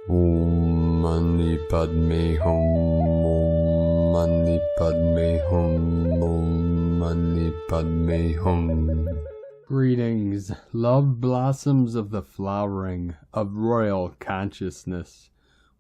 Om Mani Padme Hum, Om Mani Padme Hum, Om Mani Padme Hum. Greetings, love blossoms of the flowering of royal consciousness.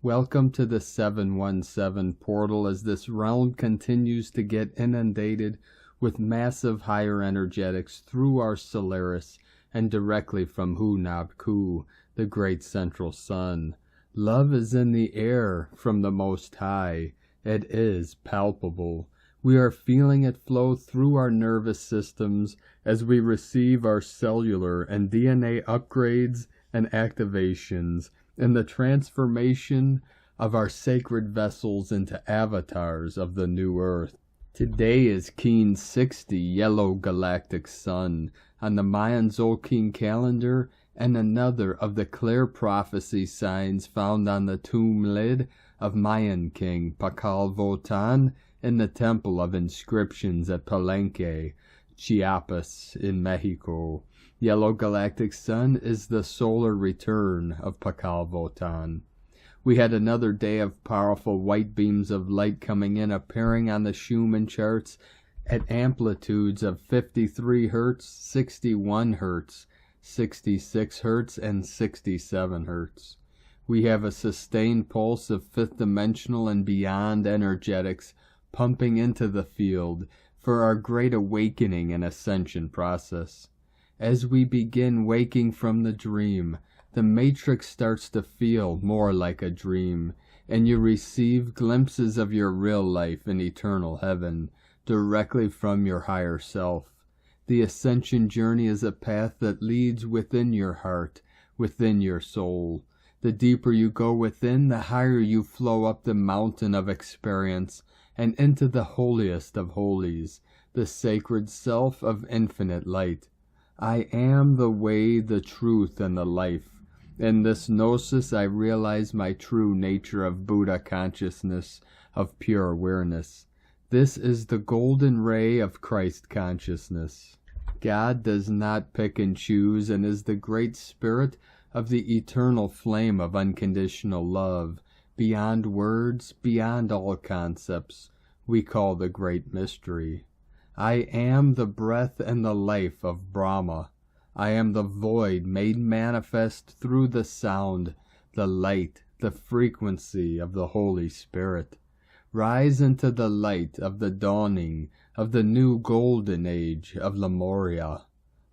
Welcome to the 717 portal as this realm continues to get inundated with massive higher energetics through our Solaris and directly from Hu-Nab-Ku, the great central sun. Love is in the air from the Most High. It is palpable. We are feeling it flow through our nervous systems as we receive our cellular and DNA upgrades and activations in the transformation of our sacred vessels into avatars of the new earth. Today is Keen 60 Yellow Galactic Sun on the Mayan Zolkin calendar, and another of the clear prophecy signs found on the tomb lid of Mayan king Pakal Votan in the Temple of Inscriptions at Palenque, Chiapas in Mexico. Yellow Galactic Sun is the solar return of Pakal Votan. We had another day of powerful white beams of light coming in, appearing on the Schumann charts at amplitudes of 53 Hz, 61 Hz, 66 Hz, and 67 Hz. We have a sustained pulse of fifth dimensional and beyond energetics pumping into the field for our great awakening and ascension process. As we begin waking from the dream, the matrix starts to feel more like a dream, and you receive glimpses of your real life in eternal heaven directly from your higher self. The ascension journey is a path that leads within your heart, within your soul. The deeper you go within, the higher you flow up the mountain of experience and into the holiest of holies, the sacred self of infinite light. I am the way, the truth, and the life. In this gnosis I realize my true nature of Buddha consciousness, of pure awareness. This is the golden ray of Christ consciousness. God does not pick and choose and is the great spirit of the eternal flame of unconditional love, beyond words, beyond all concepts, we call the great mystery. I am the breath and the life of Brahma. I am the void made manifest through the sound, the light, the frequency of the Holy Spirit. Rise into the light of the dawning of the new golden age of Lemuria.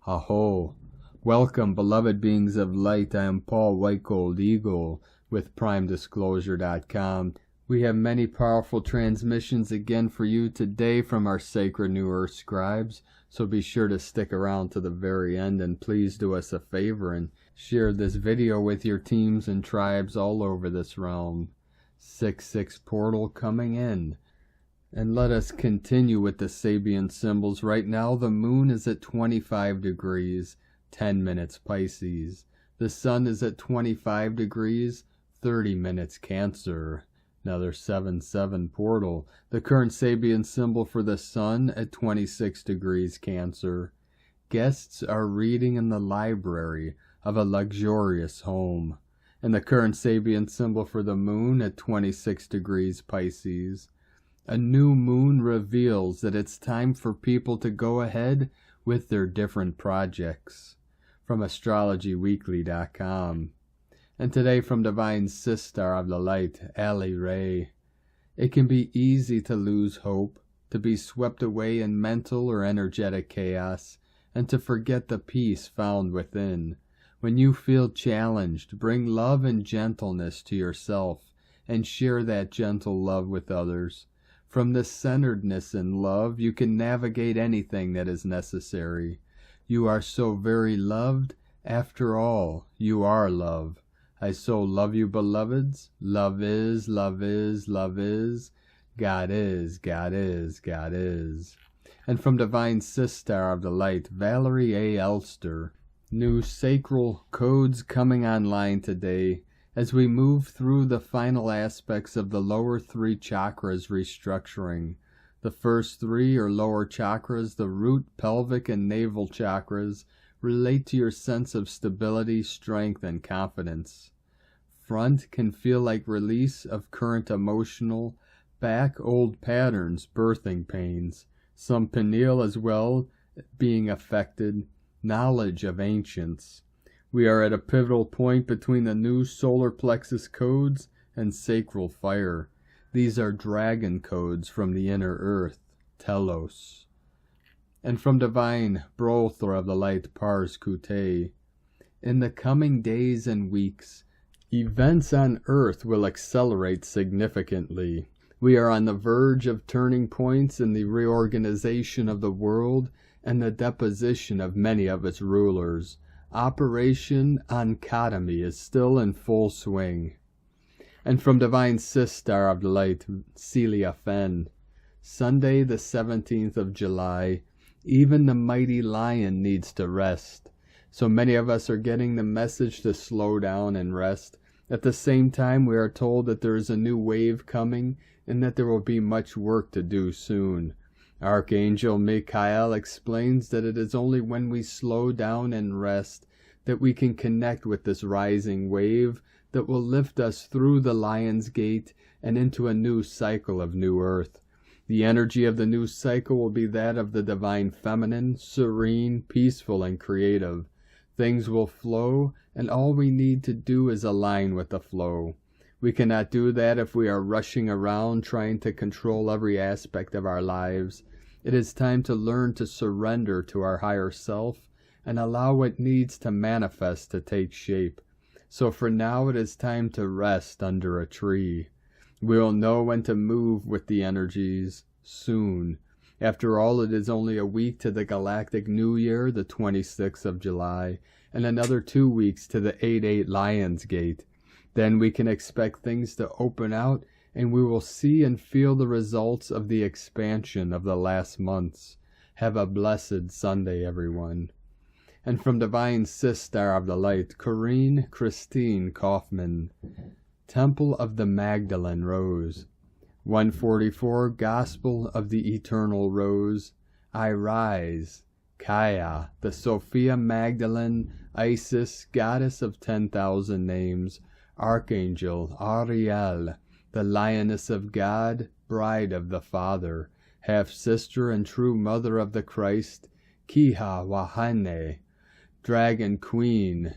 Aho! Welcome, beloved beings of light. I am Paul White Gold Eagle with PrimeDisclosure.com. We have many powerful transmissions again for you today from our sacred New Earth scribes, so be sure to stick around to the very end, and please do us a favor and share this video with your teams and tribes all over this realm. 6-6 portal coming in. And let us continue with the Sabian symbols. Right now the moon is at 25 degrees, 10 minutes Pisces. The sun is at 25 degrees, 30 minutes Cancer. Another 7-7 portal. The current Sabian symbol for the sun at 26 degrees Cancer. Guests are reading in the library of a luxurious home. And the current Sabian symbol for the moon at 26 degrees Pisces. A new moon reveals that it's time for people to go ahead with their different projects. From AstrologyWeekly.com. And today from Divine Sister of the Light, Ali Ray. It can be easy to lose hope, to be swept away in mental or energetic chaos, and to forget the peace found within. When you feel challenged, bring love and gentleness to yourself, and share that gentle love with others. From this centeredness in love, you can navigate anything that is necessary. You are so very loved. After all, you are love. I so love you, beloveds. Love is, love is, love is. God is, God is, God is. And from Divine Sister of the Light, Valerie A. Elster. New sacral codes coming online today as we move through the final aspects of the lower three chakras restructuring. The first three are lower chakras, the root, pelvic, and navel chakras, relate to your sense of stability, strength, and confidence. front can feel like release of current emotional, back old patterns, birthing pains. Some pineal as well being affected, knowledge of ancients. We are at a pivotal point between the new solar plexus codes and sacral fire. These are dragon codes from the inner earth, telos. And from divine Brother of the light Pars Kute. In the coming days and weeks, events on earth will accelerate significantly. We are on the verge of turning points in the reorganization of the world and the deposition of many of its rulers. Operation Oncatomy is still in full swing. And from divine Sister of the light Celia Fenn. Sunday the 17th of July, even the mighty lion needs to rest. So many of us are getting the message to slow down and rest. At the same time, we are told that there is a new wave coming and that there will be much work to do soon. Archangel Michael explains that it is only when we slow down and rest that we can connect with this rising wave that will lift us through the Lion's Gate and into a new cycle of new earth. The energy of the new cycle will be that of the divine feminine, serene, peaceful, and creative. Things will flow, and all we need to do is align with the flow. We cannot do that if we are rushing around trying to control every aspect of our lives. It is time to learn to surrender to our higher self and allow what needs to manifest to take shape. So for now it is time to rest under a tree. We will know when to move with the energies soon. After all, it is only a week to the Galactic New Year, the 26th of July, and another 2 weeks to the 8/8 Lion's Gate. Then we can expect things to open out, and we will see and feel the results of the expansion of the last months. Have a blessed Sunday, everyone. And from Divine Sister of the Light, Corinne Christine Kaufman, Temple of the Magdalene Rose. 144, Gospel of the Eternal Rose. I rise. Kaya, the Sophia Magdalene, Isis, Goddess of 10,000 names. Archangel Ariel, the Lioness of God, Bride of the Father, half-sister and true Mother of the Christ. Kiha Wahane, Dragon Queen,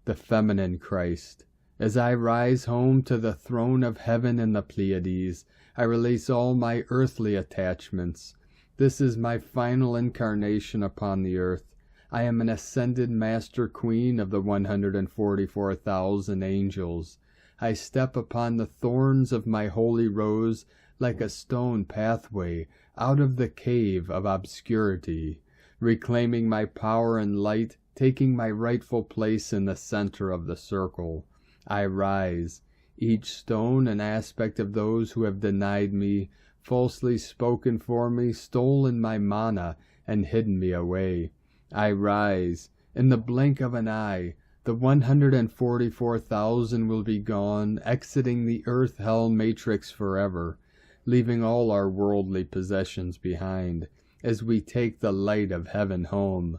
the Feminine Christ. As I rise home to the throne of heaven and the Pleiades, I release all my earthly attachments. This is my final incarnation upon the earth. I am an ascended Master Queen of the 144,000 angels. I step upon the thorns of my holy rose like a stone pathway out of the cave of obscurity, reclaiming my power and light, taking my rightful place in the center of the circle. I rise, each stone an aspect of those who have denied me, falsely spoken for me, stolen my mana, and hidden me away. I rise. In the blink of an eye, the 144,000 will be gone, exiting the earth-hell matrix forever, leaving all our worldly possessions behind, as we take the light of heaven home.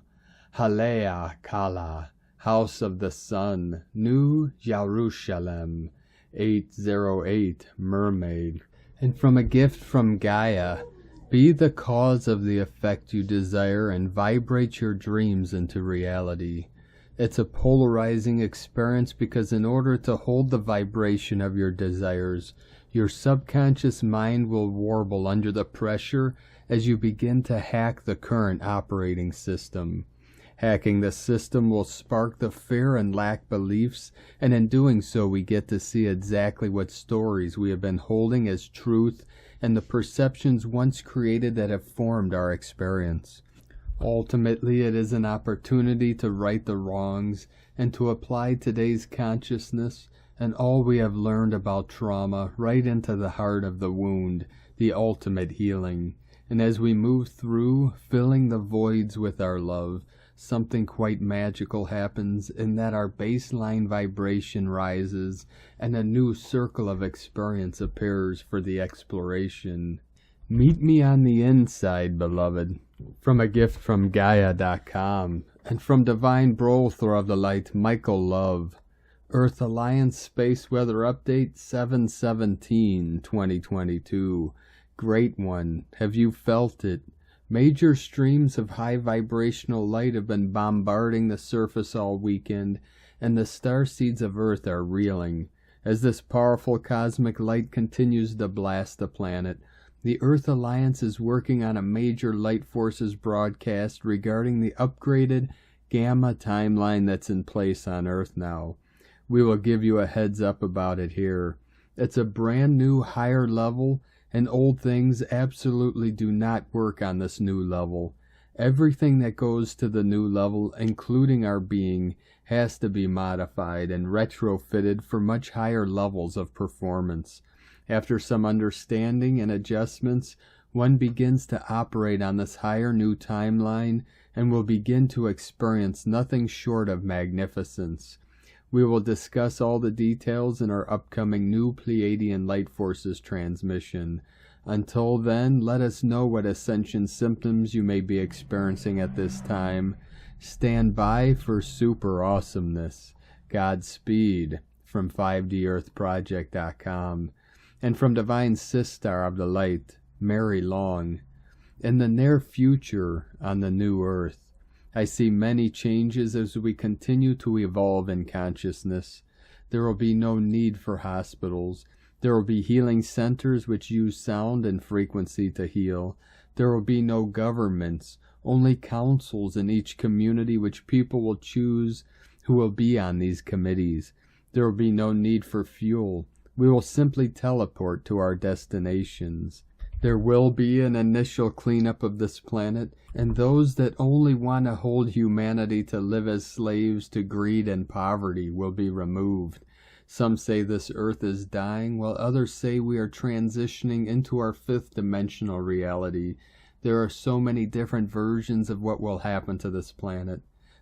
Halea Kala, House of the Sun, New Jerusalem, 808, Mermaid. And from a gift from Gaia, be the cause of the effect you desire and vibrate your dreams into reality. It's a polarizing experience because in order to hold the vibration of your desires, your subconscious mind will warble under the pressure as you begin to hack the current operating system. Hacking the system will spark the fear and lack beliefs, and in doing so we get to see exactly what stories we have been holding as truth and the perceptions once created that have formed our experience. Ultimately, it is an opportunity to right the wrongs and to apply today's consciousness and all we have learned about trauma right into the heart of the wound, the ultimate healing. And as we move through, filling the voids with our love, something quite magical happens in that our baseline vibration rises and a new circle of experience appears for the exploration. Meet me on the inside, beloved. From a gift from Gaia.com and from Divine Brother of the Light, Michael Love. Earth Alliance Space Weather Update 7/17/2022. Great one. Have you felt it? Major streams of high vibrational light have been bombarding the surface all weekend, and the starseeds of Earth are reeling. As this powerful cosmic light continues to blast the planet, the Earth Alliance is working on a major light forces broadcast regarding the upgraded gamma timeline that's in place on Earth now. We will give you a heads up about it here. It's a brand new higher level, and old things absolutely do not work on this new level. Everything that goes to the new level, including our being, has to be modified and retrofitted for much higher levels of performance. After some understanding and adjustments, one begins to operate on this higher new timeline and will begin to experience nothing short of magnificence. We will discuss all the details in our upcoming new Pleiadian Light Forces transmission. Until then, let us know what Ascension symptoms you may be experiencing at this time. Stand by for super awesomeness. Godspeed from 5DEarthProject.com. And from Divine Sistar of the Light, Mary Long. In the near future on the new Earth, I see many changes as we continue to evolve in consciousness. There will be no need for hospitals. There will be healing centers which use sound and frequency to heal. There will be no governments, only councils in each community which people will choose who will be on these committees. There will be no need for fuel. We will simply teleport to our destinations. There will be an initial cleanup of this planet, and those that only want to hold humanity to live as slaves to greed and poverty will be removed. Some say this Earth is dying, while others say we are transitioning into our fifth dimensional reality. There are so many different versions of what will happen to this planet.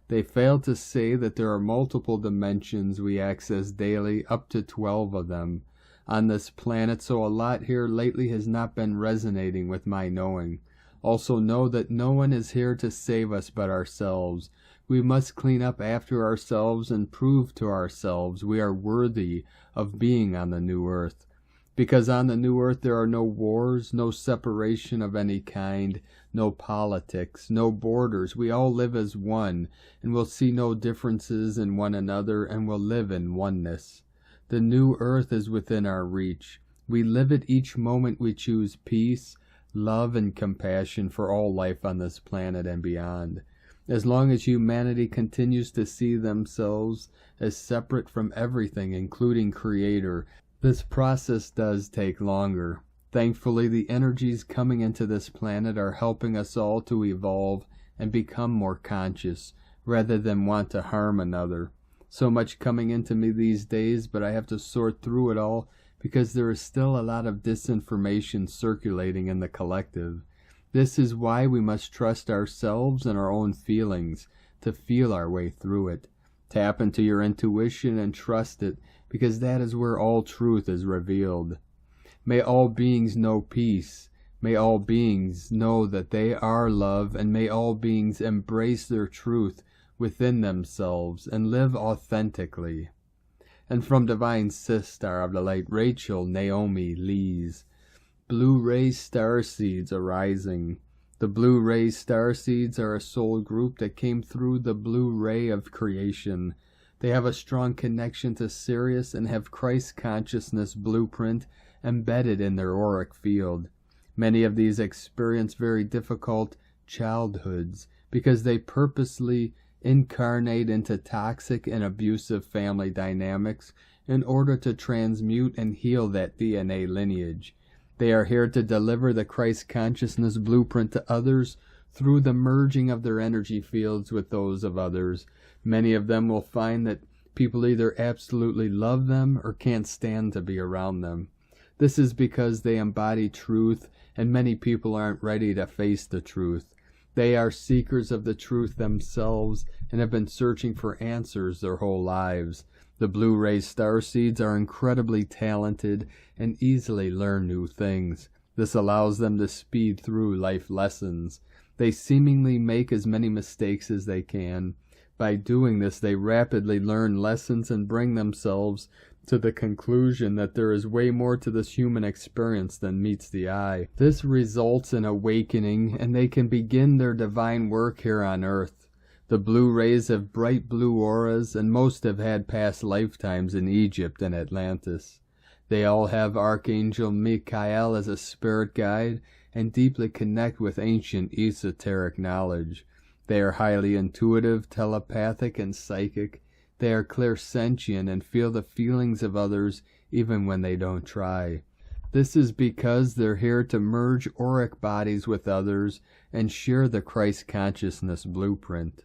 They fail to say that there are multiple dimensions we access daily, up to 12 of them on this planet, so a lot here lately has not been resonating with my knowing. Also know that no one is here to save us but ourselves. We must clean up after ourselves and prove to ourselves we are worthy of being on the new Earth. Because on the new Earth there are no wars, no separation of any kind, no politics, no borders. We all live as one, and will see no differences in one another, and will live in oneness. The new Earth is within our reach. We live it each moment we choose peace, love, and compassion for all life on this planet and beyond. As long as humanity continues to see themselves as separate from everything, including Creator, this process does take longer. Thankfully, the energies coming into this planet are helping us all to evolve and become more conscious, rather than want to harm another. So much coming into me these days, but I have to sort through it all because there is still a lot of disinformation circulating in the collective. This is why we must trust ourselves and our own feelings to feel our way through it. Tap into your intuition and trust it, because that is where all truth is revealed. May all beings know peace. May all beings know that they are love, and may all beings embrace their truth within themselves and live authentically. And from Divine Sistar of the Light, Rachel Naomi Lees. BLUERAY STARSEEDS arising. The BLUERAY STARSEEDS are a soul group that came through the blue ray of creation. They have a strong connection to Sirius and have Christ consciousness blueprint embedded in their auric field. Many of these experience very difficult childhoods because they purposely incarnate into toxic and abusive family dynamics in order to transmute and heal that DNA lineage. They are here to deliver the Christ consciousness blueprint to others through the merging of their energy fields with those of others. Many of them will find that people either absolutely love them or can't stand to be around them. This is because they embody truth, and many people aren't ready to face the truth. They are seekers of the truth themselves and have been searching for answers their whole lives. The BLUERAY Starseeds are incredibly talented and easily learn new things. This allows them to speed through life lessons. They seemingly make as many mistakes as they can. By doing this, they rapidly learn lessons and bring themselves to the conclusion that there is way more to this human experience than meets the eye. This results in awakening, and they can begin their divine work here on Earth. The blue rays have bright blue auras, and most have had past lifetimes in Egypt and Atlantis. They all have Archangel Micheila as a spirit guide and deeply connect with ancient esoteric knowledge. They are highly intuitive, telepathic, and psychic. They are clairsentient and feel the feelings of others even when they don't try. This is because they're here to merge auric bodies with others and share the Christ consciousness blueprint.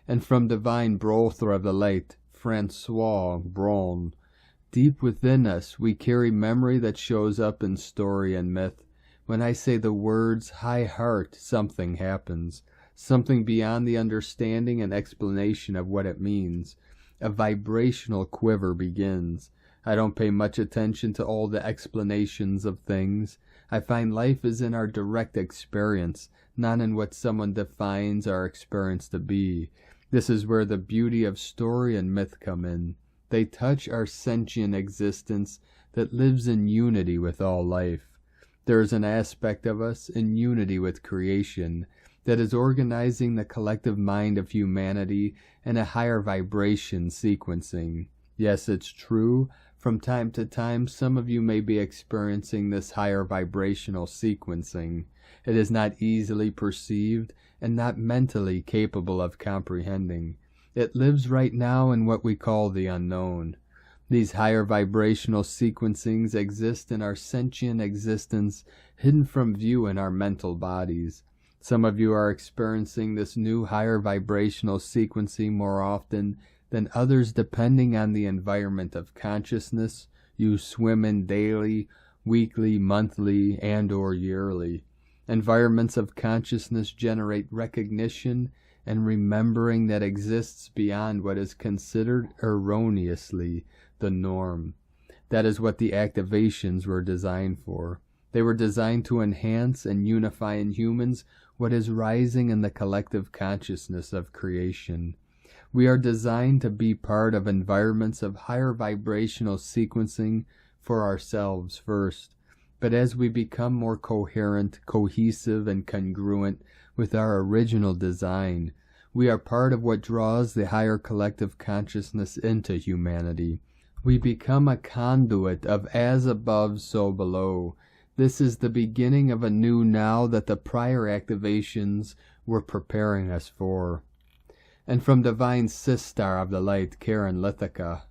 And from divine brother of the light, Francois Braun, deep within us we carry memory that shows up in story and myth. When I say the words high heart, something happens. Something beyond the understanding and explanation of what it means. A vibrational quiver begins. I don't pay much attention to all the explanations of things. I find life is in our direct experience, not in what someone defines our experience to be. This is where the beauty of story and myth come in. They touch our sentient existence that lives in unity with all life. There is an aspect of us in unity with creation that is organizing the collective mind of humanity in a higher vibration sequencing. Yes, it's true. From time to time, some of you may be experiencing this higher vibrational sequencing. It is not easily perceived and not mentally capable of comprehending. It lives right now in what we call the unknown. These higher vibrational sequencings exist in our sentient existence, hidden from view in our mental bodies. Some of you are experiencing this new higher vibrational sequencing more often than others depending on the environment of consciousness you swim in daily, weekly, monthly, and or yearly. Environments of consciousness generate recognition and remembering that exists beyond what is considered erroneously the norm. That is what the activations were designed for. They were designed to enhance and unify in humans what is rising in the collective consciousness of creation. We are designed to be part of environments of higher vibrational sequencing for ourselves first, but as we become more coherent, cohesive, and congruent with our original design, we are part of what draws the higher collective consciousness into humanity. We become a conduit of as above, so below. This is the beginning of a new now that the prior activations were preparing us for. And from Divine Sistar of the Light, Karen Lithica,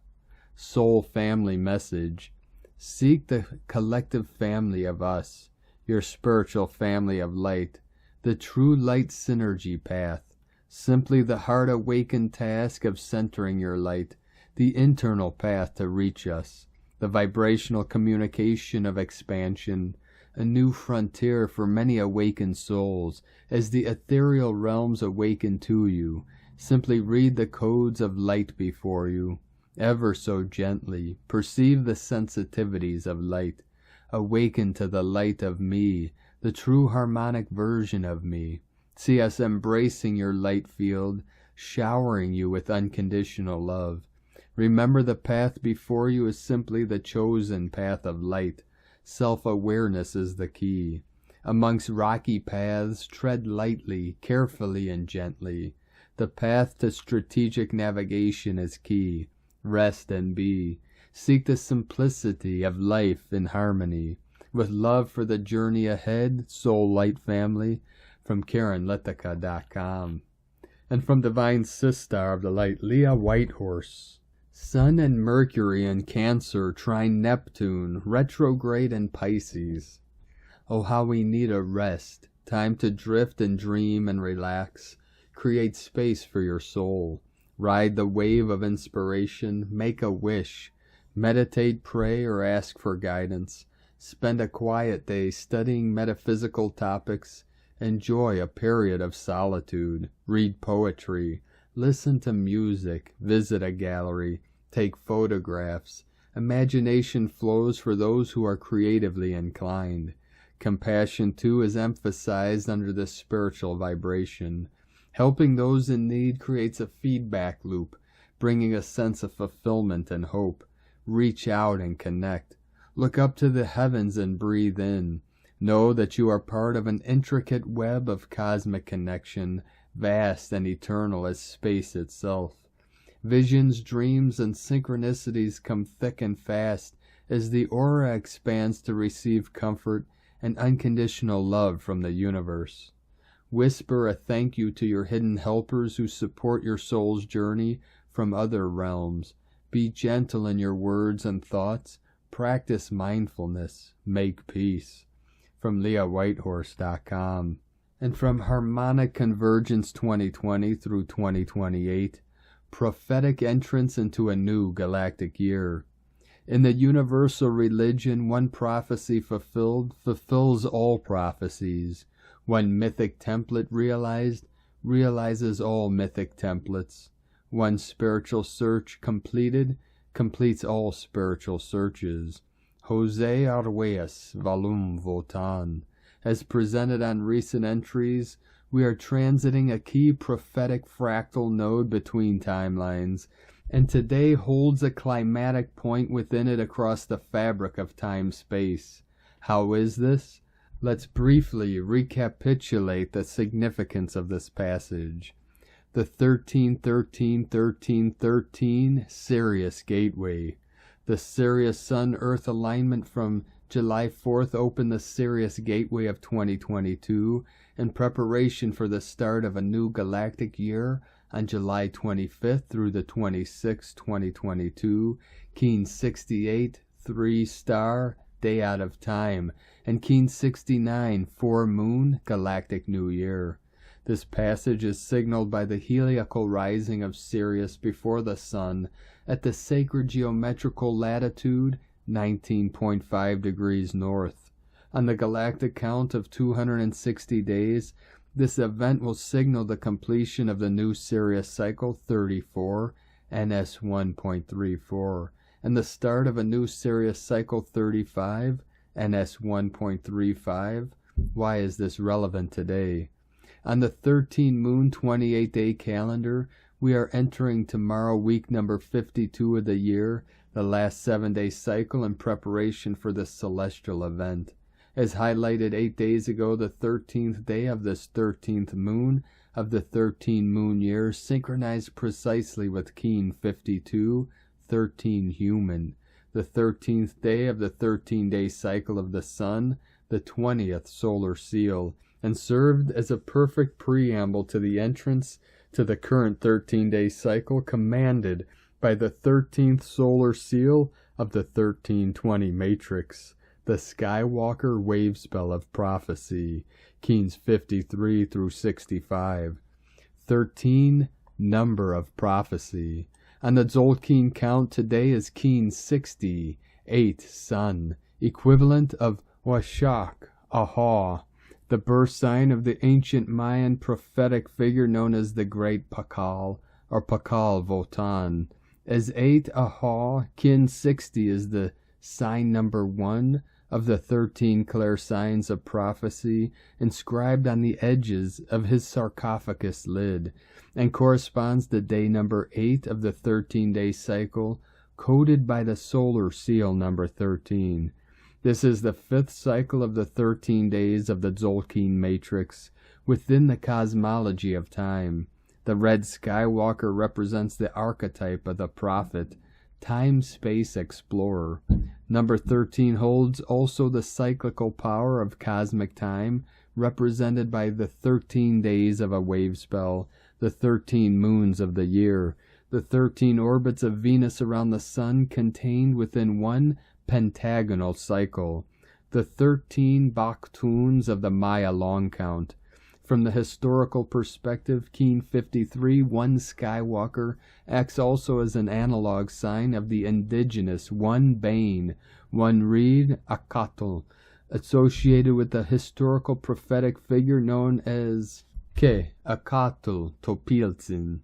Soul Family Message, seek the collective family of us, your spiritual family of light, the true light synergy path, simply the heart-awakened task of centering your light, the internal path to reach us, the vibrational communication of expansion, a new frontier for many awakened souls. As the ethereal realms awaken to you, simply read the codes of light before you, ever so gently. Perceive the sensitivities of light. Awaken to the light of me, the true harmonic version of me. See us embracing your light field, showering you with unconditional love. Remember, the path before you is simply the chosen path of light. Self-awareness is the key. Amongst rocky paths, tread lightly, carefully, and gently. The path to strategic navigation is key. Rest and be. Seek the simplicity of life in harmony. With love for the journey ahead, Soul Light Family, from KarenLithica.com. And from Divine Sistar of the Light, Leah Whitehorse. Sun and Mercury in Cancer trine Neptune, retrograde in Pisces. Oh, how we need a rest, time to drift and dream and relax. Create space for your soul. Ride the wave of inspiration, make a wish. Meditate, pray, or ask for guidance. Spend a quiet day studying metaphysical topics. Enjoy a period of solitude. Read poetry. Listen to music, visit a gallery, take photographs. Imagination flows for those who are creatively inclined. Compassion, too, is emphasized under this spiritual vibration. Helping those in need creates a feedback loop, bringing a sense of fulfillment and hope. Reach out and connect. Look up to the heavens and breathe in. Know that you are part of an intricate web of cosmic connection, vast and eternal as space itself. Visions, dreams, and synchronicities come thick and fast as the aura expands to receive comfort and unconditional love from the universe. Whisper a thank you to your hidden helpers who support your soul's journey from other realms. Be gentle in your words and thoughts. Practice mindfulness. Make peace. From LeahWhitehorse.com. And from Harmonic Convergence 2020 through 2028, Prophetic Entrance into a New Galactic Year. In the universal religion, one prophecy fulfilled fulfills all prophecies. One mythic template realizes all mythic templates. One spiritual search completed completes all spiritual searches. Jose Arguelles, Volume Votan. As presented on recent entries, we are transiting a key prophetic fractal node between timelines, and today holds a climatic point within it across the fabric of time-space. How is this? Let's briefly recapitulate the significance of this passage. The 13-13-13-13 Sirius Gateway. The Sirius-Sun-Earth alignment from July 4th opened the Sirius Gateway of 2022 in preparation for the start of a new galactic year on July 25th through the 26th, 2022, Keen 68, 3-star, day out of time, and Keen 69, 4-moon, galactic new year. This passage is signaled by the heliacal rising of Sirius before the Sun at the sacred geometrical latitude 19.5 degrees north. On the galactic count of 260 days, this event will signal the completion of the new Sirius cycle 34, NS 1.34, and the start of a new Sirius cycle 35, NS 1.35. Why is this relevant today? On the 13-moon 28-day calendar, we are entering tomorrow week number 52 of the year, the last 7-day cycle in preparation for this celestial event. As highlighted 8 days ago, the 13th day of this 13th moon of the 13-moon year synchronized precisely with Keen 52, 13 human, the 13th day of the 13-day cycle of the Sun, the 20th solar seal, and served as a perfect preamble to the entrance to the current 13-day cycle commanded by the 13th solar seal of the 1320 matrix, the Skywalker wave spell of prophecy, Keens 53 through 65. 13, number of prophecy. On the Tzolk'in count today is Keen 60, 8, sun, equivalent of Washak, Aha, the birth sign of the ancient Mayan prophetic figure known as the Great Pakal, or Pakal Votan. As 8, Aha, Kin 60 is the sign number 1 of the 13 clear signs of prophecy inscribed on the edges of his sarcophagus lid, and corresponds to day number 8 of the 13-day cycle, coded by the solar seal number 13. This is the 5th cycle of the 13 days of the Tzolk'in matrix within the cosmology of time. The red Skywalker represents the archetype of the prophet, time-space explorer. Number 13 holds also the cyclical power of cosmic time, represented by the 13 days of a wave spell, the 13 moons of the year, the 13 orbits of Venus around the Sun contained within one pentagonal cycle, the 13 Baktuns of the Maya long count. From the historical perspective, Keen 53, one Skywalker, acts also as an analog sign of the indigenous one Bane, one Reed, Akatl, associated with the historical prophetic figure known as Ke Akatl Topiltzin,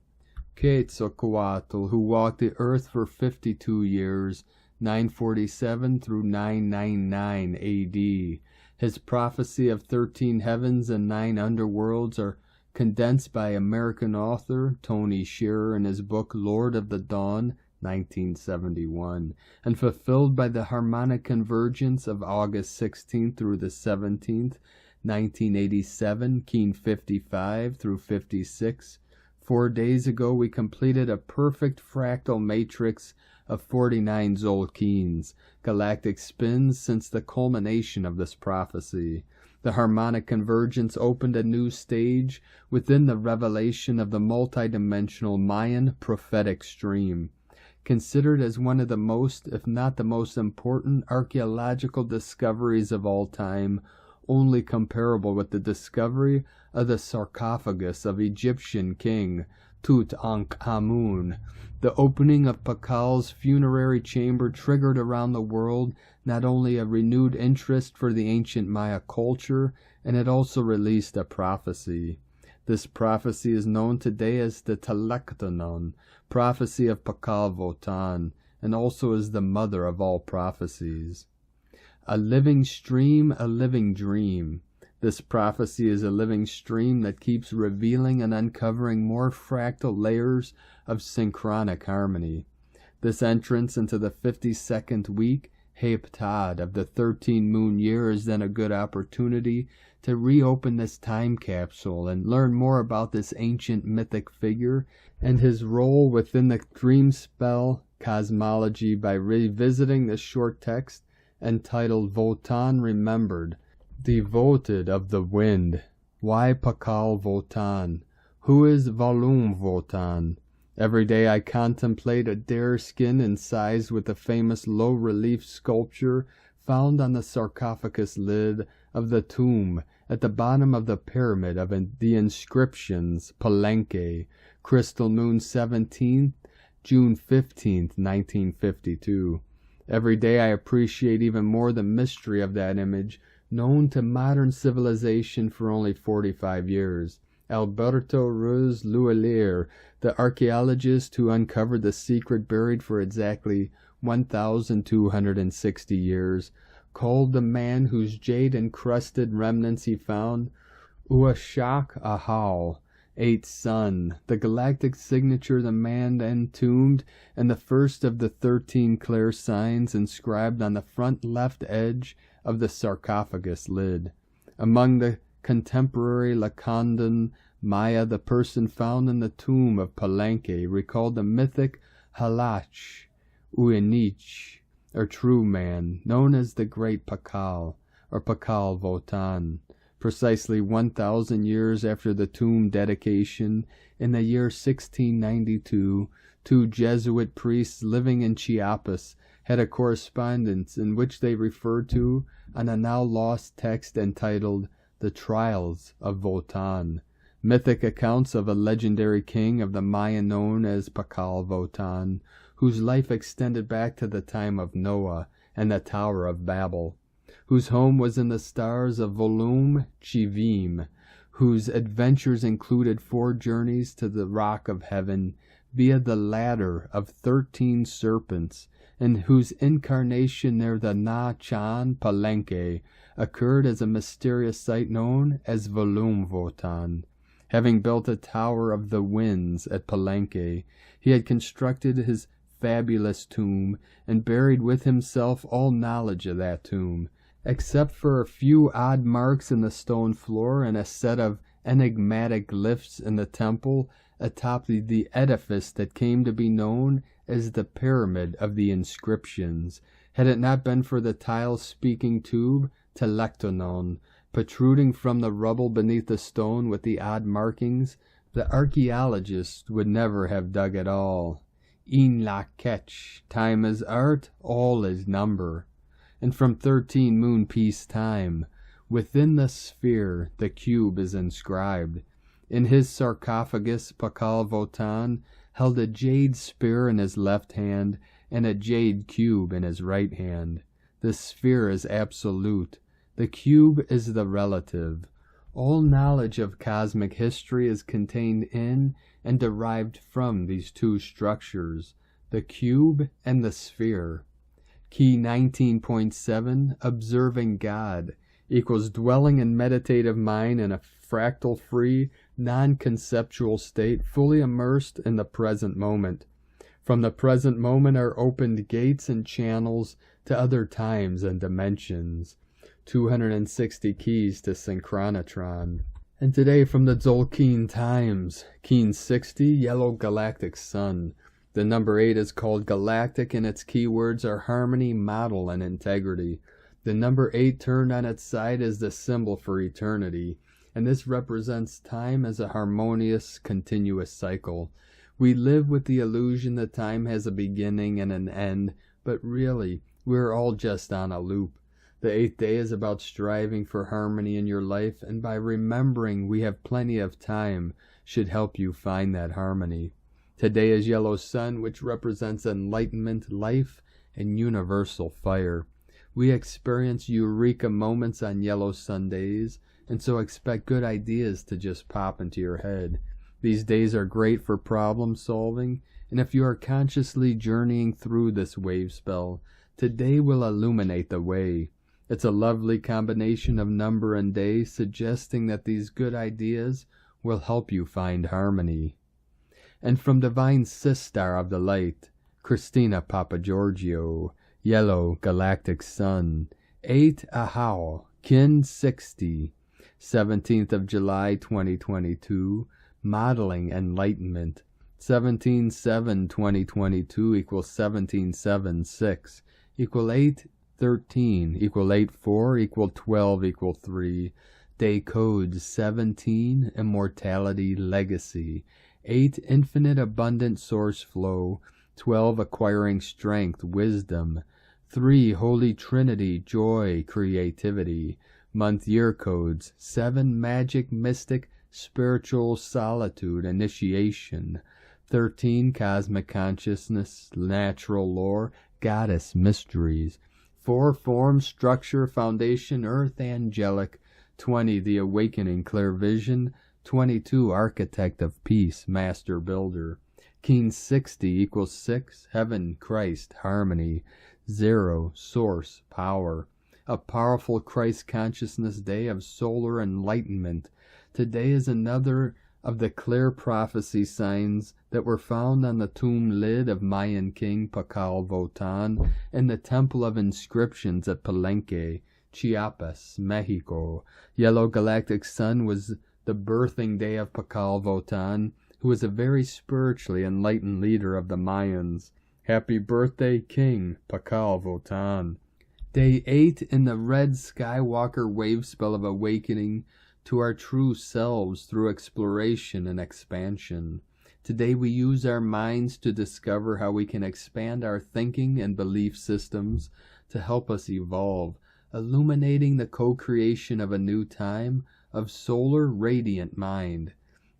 Quetzalcoatl, who walked the earth for 52 years, 947 through 999 AD. His prophecy of 13 heavens and 9 underworlds are condensed by American author Tony Shearer in his book Lord of the Dawn, 1971, and fulfilled by the harmonic convergence of August 16th through the 17th, 1987, Keen 55 through 56. 4 days ago, we completed a perfect fractal matrix of 49 Zolkeens, galactic spins since the culmination of this prophecy. The harmonic convergence opened a new stage within the revelation of the multidimensional Mayan prophetic stream. Considered as one of the most, if not the most important, archaeological discoveries of all time, only comparable with the discovery of the sarcophagus of Egyptian king Tutankhamun. The opening of Pakal's funerary chamber triggered around the world not only a renewed interest for the ancient Maya culture, and it also released a prophecy. This prophecy is known today as the Telektonon, prophecy of Pakal Votan, and also as the mother of all prophecies. A living stream, a living dream. This prophecy is a living stream that keeps revealing and uncovering more fractal layers of synchronic harmony. This entrance into the 52nd week, Heptad, of the 13-moon year is then a good opportunity to reopen this time capsule and learn more about this ancient mythic figure and his role within the dream spell cosmology by revisiting the short text entitled Votan Remembered, Devoted of the Wind. Why Pakal Votan? Who is Votan? Every day I contemplate a dare skin incised with the famous low-relief sculpture found on the sarcophagus lid of the tomb at the bottom of the pyramid of the inscriptions Palenque, Crystal Moon 17th, June 15th, 1952. Every day I appreciate even more the mystery of that image, known to modern civilization for only 45 years. Alberto Ruiz Luelier, the archaeologist who uncovered the secret buried for exactly 1,260 years, called the man whose jade-encrusted remnants he found Uashak Ahau, 8th son, the galactic signature the man entombed, and the first of the 13 clear signs inscribed on the front left edge of the sarcophagus lid. Among the contemporary Lakandan Maya, the person found in the tomb of Palenque recalled the mythic Halach Uenich, or true man, known as the Great Pakal, or Pakal Votan. Precisely 1,000 years after the tomb dedication, in the year 1692, 2 Jesuit priests living in Chiapas had a correspondence in which they referred to on a now lost text entitled The Trials of Votan, mythic accounts of a legendary king of the Maya known as Pakal Votan, whose life extended back to the time of Noah and the Tower of Babel, whose home was in the stars of Volum Chivim, whose adventures included 4 journeys to the Rock of Heaven via the ladder of 13 serpents, and whose incarnation near the Na Chan Palenque occurred as a mysterious site known as Volum Votan. Having built a tower of the winds at Palenque, he had constructed his fabulous tomb and buried with himself all knowledge of that tomb, except for a few odd marks in the stone floor and a set of enigmatic glyphs in the temple atop the edifice that came to be known as the Pyramid of the Inscriptions. Had it not been for the tile-speaking tube, Telektonon, protruding from the rubble beneath the stone with the odd markings, the archaeologist would never have dug at all. In la ketch, time is art, all is number. And from 13 moon piece time, within the sphere the cube is inscribed. In his sarcophagus, Pakal Votan held a jade spear in his left hand and a jade cube in his right hand. The sphere is absolute. The cube is the relative. All knowledge of cosmic history is contained in and derived from these 2 structures, the cube and the sphere. Key 19.7, Observing God, equals dwelling in meditative mind in a fractal-free, non-conceptual state, fully immersed in the present moment. From the present moment are opened gates and channels to other times and dimensions. 260 keys to Synchronotron. And today from the Tzolk'in times, Keen 60, Yellow Galactic Sun. The number 8 is called Galactic, and its keywords are harmony, model, and integrity. The number 8 turned on its side is the symbol for eternity, and this represents time as a harmonious, continuous cycle. We live with the illusion that time has a beginning and an end, but really, we're all just on a loop. The 8th day is about striving for harmony in your life, and by remembering we have plenty of time, should help you find that harmony. Today is Yellow Sun, which represents enlightenment, life, and universal fire. We experience eureka moments on Yellow Sundays, and so expect good ideas to just pop into your head. These days are great for problem solving, and if you are consciously journeying through this wave spell, today will illuminate the way. It's a lovely combination of number and day, suggesting that these good ideas will help you find harmony. And from Divine Sister of the Light, Christina Papagiorgio, Yellow Galactic Sun, 8 Ahau, Kin 60, 17th of July 2022, Modeling Enlightenment, 17/7/2022 equals 17/7/6 equal 8/13 equal 8/4 equal 12 equal 3. Day code 17 Immortality Legacy, 8 Infinite Abundant Source Flow, 12 Acquiring Strength Wisdom, 3 Holy Trinity Joy Creativity. Month year codes 7 Magic Mystic Spiritual Solitude Initiation, 13 Cosmic Consciousness Natural Lore Goddess Mysteries, 4 Form Structure Foundation Earth Angelic, 20 The Awakening Clear Vision, 22 Architect of Peace Master Builder. Keen 60 equals 6 Heaven Christ Harmony, 0 Source Power. A powerful Christ Consciousness Day of Solar Enlightenment. Today is another of the clear prophecy signs that were found on the tomb lid of Mayan King Pakal Votan in the Temple of Inscriptions at Palenque, Chiapas, Mexico. Yellow Galactic Sun was the birthing day of Pakal Votan, who was a very spiritually enlightened leader of the Mayans. Happy birthday, King Pakal Votan. Day 8 in the Red Skywalker wave spell of awakening to our true selves through exploration and expansion. Today we use our minds to discover how we can expand our thinking and belief systems to help us evolve, illuminating the co-creation of a new time of solar radiant mind.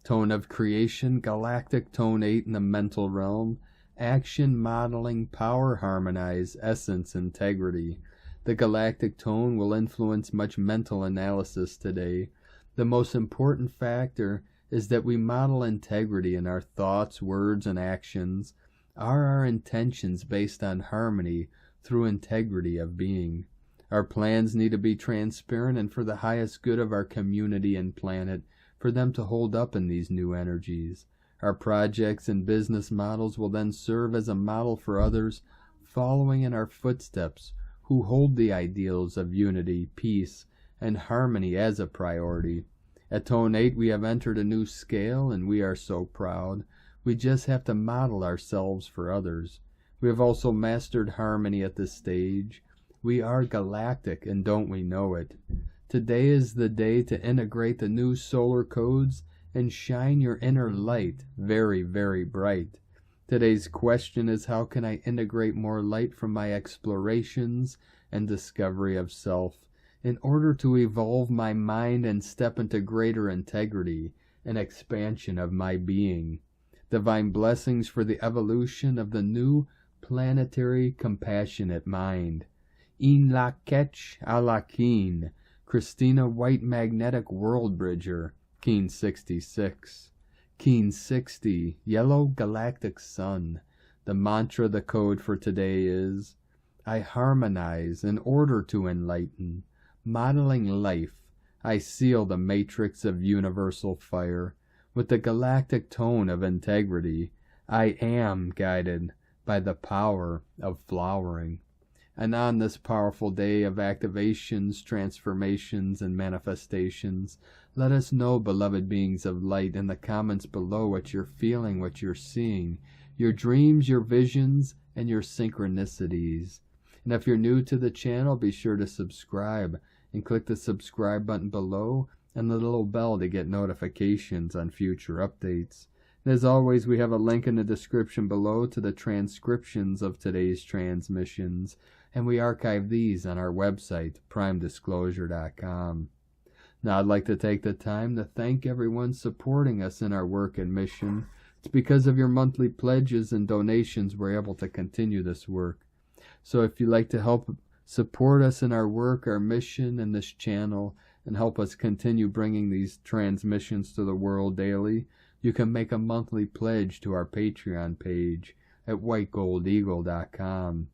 Tone of creation, galactic tone 8 in the mental realm, action, modeling, power, harmonize, essence, integrity. The galactic tone will influence much mental analysis today. The most important factor is that we model integrity in our thoughts, words, and actions. Are our intentions based on harmony through integrity of being? Our plans need to be transparent and for the highest good of our community and planet, for them to hold up in these new energies. Our projects and business models will then serve as a model for others, following in our footsteps, who hold the ideals of unity, peace, and harmony as a priority. At Tone 8 we have entered a new scale, and we are so proud. We just have to model ourselves for others. We have also mastered harmony at this stage. We are galactic, and don't we know it? Today is the day to integrate the new solar codes and shine your inner light very, very bright. Today's question is, how can I integrate more light from my explorations and discovery of self in order to evolve my mind and step into greater integrity and expansion of my being? Divine blessings for the evolution of the new planetary compassionate mind. In la ketch a la keen, Christina White Magnetic World Bridger, Keen 66. Keen 60, Yellow Galactic Sun. The mantra, the code for today is, I harmonize in order to enlighten. Modeling life, I seal the matrix of universal fire. with the galactic tone of integrity. I am guided by the power of flowering. And on this powerful day of activations, transformations, and manifestations, let us know, beloved beings of light, in the comments below what you're feeling, what you're seeing, your dreams, your visions, and your synchronicities. And if you're new to the channel, be sure to subscribe and click the subscribe button below and the little bell to get notifications on future updates. And as always, we have a link in the description below to the transcriptions of today's transmissions, and we archive these on our website, primedisclosure.com. Now, I'd like to take the time to thank everyone supporting us in our work and mission. It's because of your monthly pledges and donations we're able to continue this work. So if you'd like to help support us in our work, our mission, and this channel, and help us continue bringing these transmissions to the world daily, you can make a monthly pledge to our Patreon page at whitegoldeagle.com.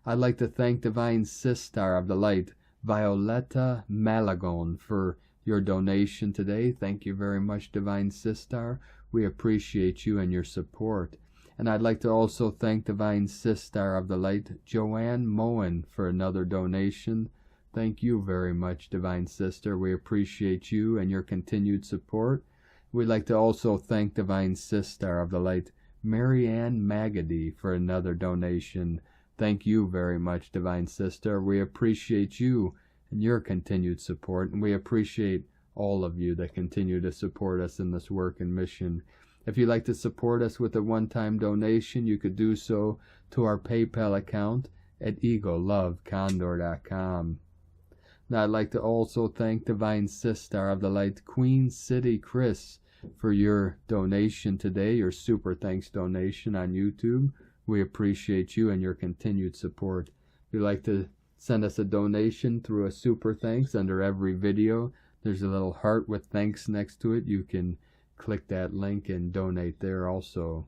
I'd like to thank Divine Sistar of the Light, Violetta Malagon, for your donation today. Thank you very much, Divine Sistar. We appreciate you and your support. And I'd like to also thank Divine Sistar of the Light, Joanne Moen, for another donation. Thank you very much, Divine Sister. We appreciate you and your continued support. We'd like to also thank Divine Sistar of the Light, MaryAnn M, for another donation. Thank you very much, Divine Sister. We appreciate you and your continued support, and we appreciate all of you that continue to support us in this work and mission. If you'd like to support us with a one-time donation, you could do so to our PayPal account at egolovecondor.com. Now, I'd like to also thank Divine Sistar of the Light, Queen City Chris, for your donation today, your super thanks donation on YouTube. We appreciate you and your continued support. If you'd like to send us a donation through a super thanks under every video, there's a little heart with thanks next to it. You can click that link and donate there also.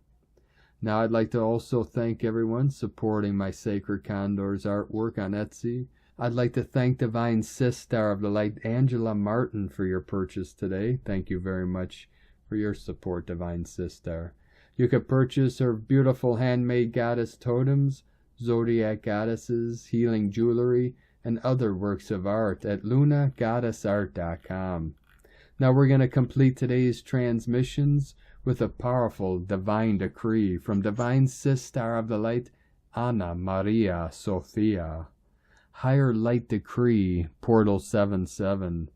Now, I'd like to also thank everyone supporting my Sacred Condors artwork on Etsy. I'd like to thank Divine Sistar of the Light, Angela Martin, for your purchase today. Thank you very much for your support, Divine Sistar. You could purchase her beautiful handmade goddess totems, zodiac goddesses, healing jewelry, and other works of art at lunagoddessart.com. Now we're going to complete today's transmissions with a powerful divine decree from Divine Sistar of the Light, Anna Maria Sophia. Higher Light Decree, Portal 77.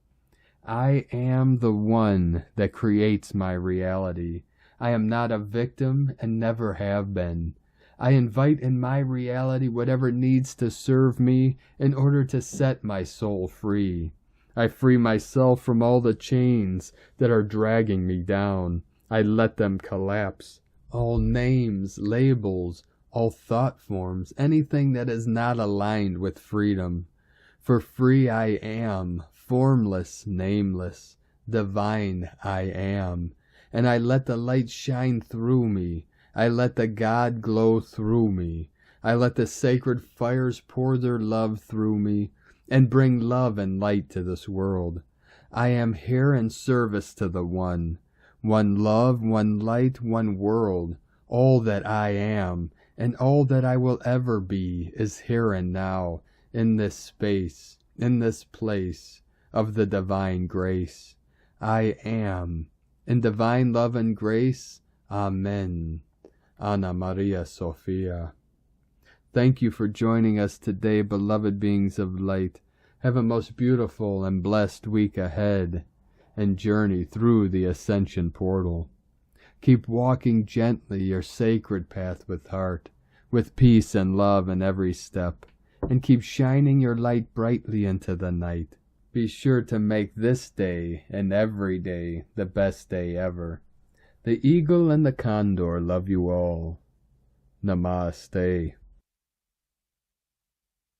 I am the one that creates my reality. I am not a victim and never have been. I invite in my reality whatever needs to serve me in order to set my soul free. I free myself from all the chains that are dragging me down. I let them collapse. All names, labels, all thought forms, anything that is not aligned with freedom. For free I am, formless, nameless, divine I am. And I let the light shine through me. I let the God glow through me. I let the sacred fires pour their love through me and bring love and light to this world. I am here in service to the One. One love, one light, one world. All that I am and all that I will ever be is here and now, in this space, in this place of the divine grace. I am. In divine love and grace, Amen. Anna Maria Sophia. Thank you for joining us today, beloved beings of light. Have a most beautiful and blessed week ahead and journey through the Ascension portal. Keep walking gently your sacred path with heart, with peace and love in every step, and keep shining your light brightly into the night. Be sure to make this day and every day the best day ever. The eagle and the condor love you all. Namaste.